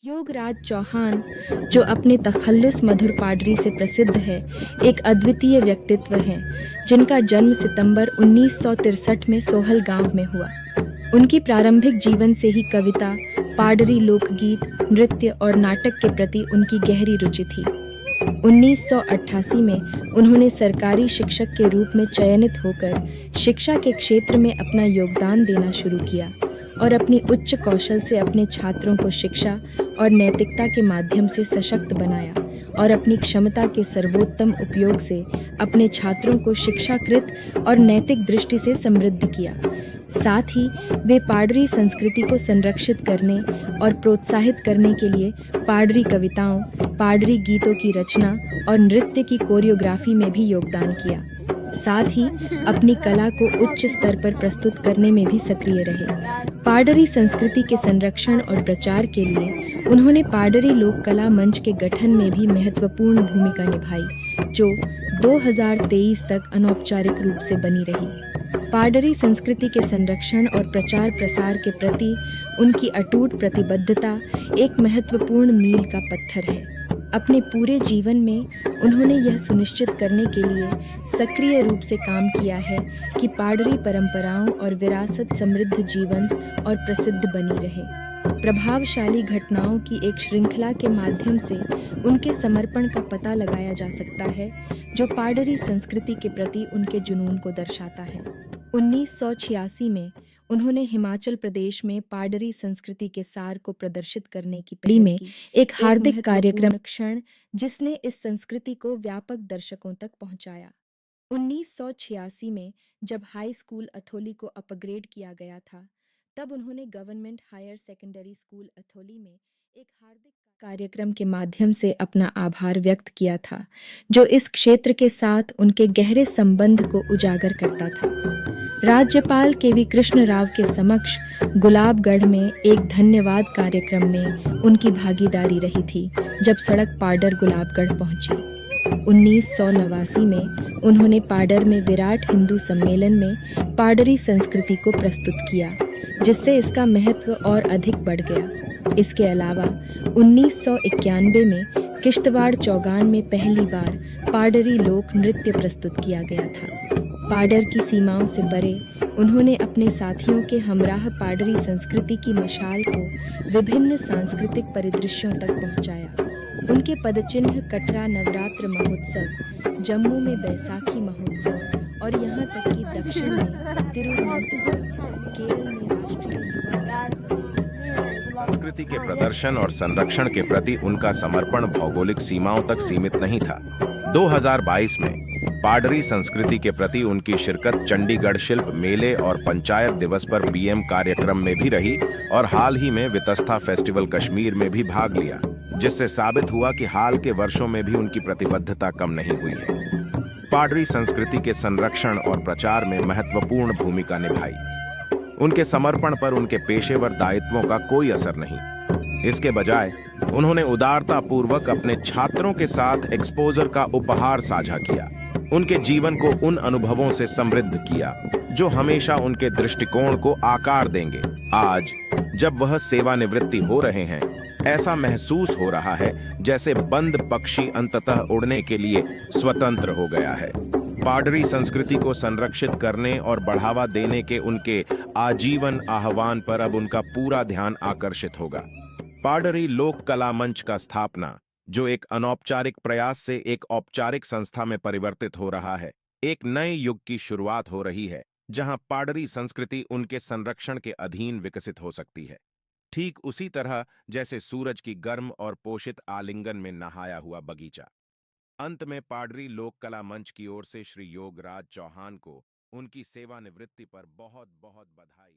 योगराज चौहान, जो अपने तखल्लुस मधुर पाडरी से प्रसिद्ध है, एक अद्वितीय व्यक्तित्व हैं, जिनका जन्म सितंबर 1963 में सोहल गांव में हुआ। उनकी प्रारंभिक जीवन से ही कविता, पाडरी लोकगीत, नृत्य और नाटक के प्रति उनकी गहरी रुचि थी। 1988 में उन्होंने सरकारी शिक्षक के रूप में चयनित होकर शिक्षा के क्षेत्र में अपना योगदान देना शुरू किया और अपनी उच्च कौशल से अपने छात्रों को शिक्षा और नैतिकता के माध्यम से सशक्त बनाया और अपनी क्षमता के सर्वोत्तम उपयोग से अपने छात्रों को शिक्षाकृत और नैतिक दृष्टि से समृद्ध किया। साथ ही वे पाडरी संस्कृति को संरक्षित करने और प्रोत्साहित करने के लिए पाडरी कविताओं, पाडरी गीतों की रचना और नृत्य की कोरियोग्राफी में भी योगदान किया। साथ ही अपनी कला को उच्च स्तर पर प्रस्तुत करने में भी सक्रिय रहे। पाडरी संस्कृति के संरक्षण और प्रचार के लिए उन्होंने पाडरी लोक कला मंच के गठन में भी महत्वपूर्ण भूमिका निभाई, जो 2023 तक अनौपचारिक रूप से बनी रही। पाडरी संस्कृति के संरक्षण और प्रचार प्रसार के प्रति उनकी अटूट प्रतिबद्धता एक महत्वपूर्ण मील का पत्थर है। अपने पूरे जीवन में उन्होंने यह सुनिश्चित करने के लिए सक्रिय रूप से काम किया है कि पाडरी परंपराओं और विरासत समृद्ध, जीवंत और प्रसिद्ध बनी रहे। प्रभावशाली घटनाओं की एक श्रृंखला के माध्यम से उनके समर्पण का पता लगाया जा सकता है, जो पाडरी संस्कृति के प्रति उनके जुनून को दर्शाता है। 1986 में उन्होंने हिमाचल प्रदेश में पाडरी संस्कृति के सार को प्रदर्शित करने की पहल में एक हार्दिक कार्यक्रम क्षण, जिसने इस संस्कृति को व्यापक दर्शकों तक पहुंचाया। 1986 में जब हाई स्कूल अथोली को अपग्रेड किया गया था, तब उन्होंने गवर्नमेंट हायर सेकेंडरी स्कूल अथोली में एक हार्दिक कार्यक्रम के माध्यम से अपना आभार व्यक्त किया था, जो इस क्षेत्र के साथ उनके गहरे संबंध को उजागर करता था। राज्यपाल केवी कृष्ण राव के समक्ष गुलाबगढ़ में एक धन्यवाद कार्यक्रम में उनकी भागीदारी रही थी, जब सड़क पाडर गुलाबगढ़ पहुंची। 1989 में उन्होंने पाडर में विराट हिंदू सम्मेलन में पाडरी संस्कृति को प्रस्तुत किया, जिससे इसका महत्व और अधिक बढ़ गया। इसके अलावा 1991 में किश्तवाड़ चौगान में पहली बार पाडरी लोक नृत्य प्रस्तुत किया गया था। पाडर की सीमाओं से परे उन्होंने अपने साथियों के हमराह पाडरी संस्कृति की मशाल को विभिन्न सांस्कृतिक परिदृश्यों तक पहुंचाया। उनके पदचिन्ह कटरा नवरात्र महोत्सव, जम्मू में बैसाखी महोत्सव और यहाँ तक कि दक्षिण में तिरुवनंतपुरम, केरल में राष्ट्रीय युवा संस्कृति के प्रदर्शन और संरक्षण के प्रति उनका समर्पण भौगोलिक सीमाओं तक सीमित नहीं था। 2022 में पाडरी संस्कृति के प्रति उनकी शिरकत चंडीगढ़ शिल्प मेले और पंचायत दिवस पर पीएम कार्यक्रम में भी रही और हाल ही में वितस्ता फेस्टिवल कश्मीर में भी भाग लिया, जिससे साबित हुआ कि हाल के वर्षों में भी उनकी प्रतिबद्धता कम नहीं हुई है। पाडरी संस्कृति के संरक्षण और प्रचार में महत्वपूर्ण भूमिका निभाई। उनके समर्पण पर उनके पेशेवर दायित्वों का कोई असर नहीं। इसके बजाय उन्होंने उदारता पूर्वक अपने छात्रों के साथ एक्सपोजर का उपहार साझा किया, उनके जीवन को उन अनुभवों से समृद्ध किया जो हमेशा उनके दृष्टिकोण को आकार देंगे। आज जब वह सेवानिवृत्ति हो रहे हैं, ऐसा महसूस हो रहा है जैसे बंद पक्षी अंततः उड़ने के लिए स्वतंत्र हो गया है। पाडरी संस्कृति को संरक्षित करने और बढ़ावा देने के उनके आजीवन आह्वान पर अब उनका पूरा ध्यान आकर्षित होगा। पाडरी लोक कला मंच का स्थापना, जो एक अनौपचारिक प्रयास से एक औपचारिक संस्था में परिवर्तित हो रहा है, एक नए युग की शुरुआत हो रही है, जहां पाडरी संस्कृति उनके संरक्षण के अधीन विकसित हो सकती है, ठीक उसी तरह जैसे सूरज की गर्म और पोषित आलिंगन में नहाया हुआ बगीचा। अंत में पाडरी लोक कला मंच की ओर से श्री योगराज चौहान को उनकी सेवानिवृत्ति पर बहुत बहुत बधाई।